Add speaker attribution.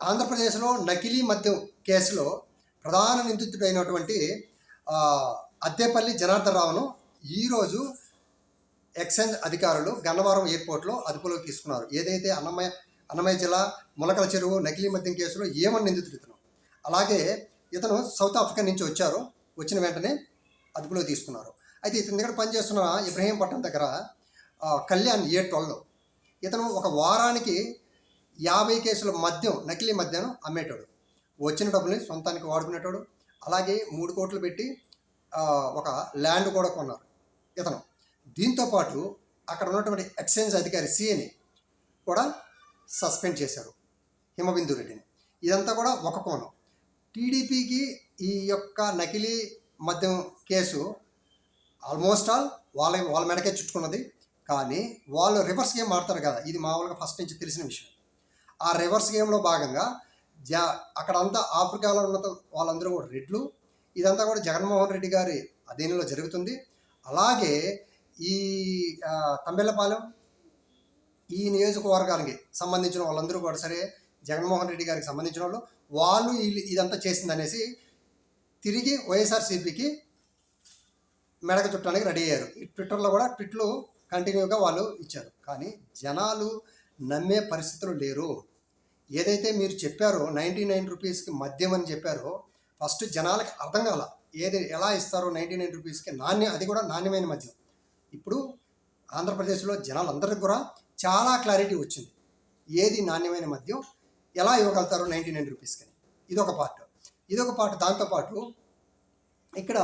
Speaker 1: ఆంధ్రప్రదేశ్లో నకిలీ మద్యం కేసులో ప్రధాన నిందితుడైనటువంటి అద్దేపల్లి జనార్దన్ రావును ఈరోజు ఎక్సైజ్ అధికారులు గన్నవరం ఎయిర్పోర్ట్లో అదుపులోకి తీసుకున్నారు. ఏదైతే అన్నమయ్య జిల్లా ములకల చెరువు నకిలీ మద్యం కేసులో ఏమని నిందితుడు ఇతను. అలాగే ఇతను సౌత్ ఆఫ్రికా నుంచి వచ్చారు. వచ్చిన వెంటనే అదుపులోకి తీసుకున్నారు. అయితే ఇతని దగ్గర పనిచేస్తున్న ఇబ్రహీంపట్నం దగ్గర కళ్యాణ్ A12 ఇతను ఒక వారానికి 50 కేసుల మద్యం నకిలీ మద్యం అమ్మేటాడు. వచ్చిన డబ్బుల్ని సొంతానికి వాడుకునేటాడు. అలాగే 3 కోట్లు పెట్టి ఒక ల్యాండ్ కూడా కొన్నారు ఇతను. దీంతోపాటు అక్కడ ఉన్నటువంటి ఎక్సైజ్ అధికారి సిఏని కూడా సస్పెండ్ చేశారు, హిమబిందు రెడ్డిని. ఇదంతా కూడా ఒక కోణం. టీడీపీకి ఈ యొక్క నకిలీ మద్యం కేసు ఆల్మోస్ట్ ఆల్ వాళ్ళ మెడకే చుట్టుకున్నది. కానీ వాళ్ళు రివర్స్ గేమ్ ఆడతారు కదా, ఇది మామూలుగా ఫస్ట్ నుంచి తెలిసిన విషయం. ఆ రివర్స్ గేమ్లో భాగంగా అక్కడంతా ఆఫ్రికాలో ఉన్న వాళ్ళందరూ కూడా రెడ్లు. ఇదంతా కూడా జగన్మోహన్ రెడ్డి గారి అధీనంలో జరుగుతుంది. అలాగే ఈ తంబెల్లపాలెం ఈ నియోజకవర్గానికి సంబంధించిన వాళ్ళందరూ కూడా సరే జగన్మోహన్ రెడ్డి గారికి సంబంధించిన వాళ్ళు ఇదంతా చేసిందనేసి తిరిగి వైఎస్ఆర్సీపీకి మెడక చుట్టానికి రెడీ అయ్యారు. ఈ ట్విట్టర్లో కూడా ట్విట్లు కంటిన్యూగా వాళ్ళు ఇచ్చారు. కానీ జనాలు నమ్మే పరిస్థితులు లేరు. ఏదైతే మీరు చెప్పారో 99 రూపీస్కి మద్యం అని చెప్పారో ఫస్ట్ జనాలకి అర్థం కాల. ఎలా ఇస్తారో 99 రూపీస్కి అది కూడా నాణ్యమైన మద్యం. ఇప్పుడు ఆంధ్రప్రదేశ్లో జనాలందరికీ కూడా చాలా క్లారిటీ వచ్చింది. ఏది నాణ్యమైన మద్యం, ఎలా ఇవ్వగలుగుతారో 99 రూపీస్కి. ఇదొక పార్ట్. దాంతోపాటు ఇక్కడ